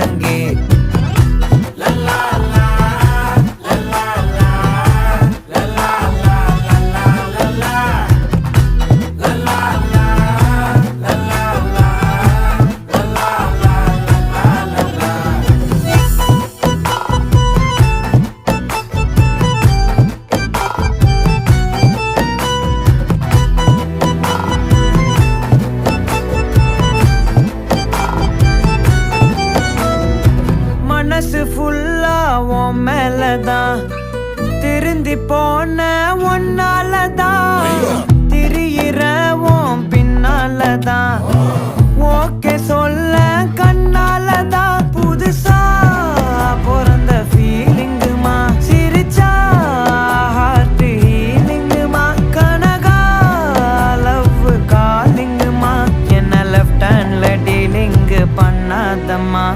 ஒழுங்கே. மனசு ஃபுல்லா உன் மேலதான், திருந்தி போன ஒன்னாலதான், திரியிற உன் பின்னாலதான், ஓகே சொல்ல கண்ணாலதான். புதுசா பிறந்த ஃபீலிங்குமா, சிரிச்சா ஹார்ட் ஹீலிங்குமா, கனகா லவ் காலிங்குமா, என்ன லெஃப்ட் ஹேண்ட்ல டீலிங் பண்ணாதம்மா.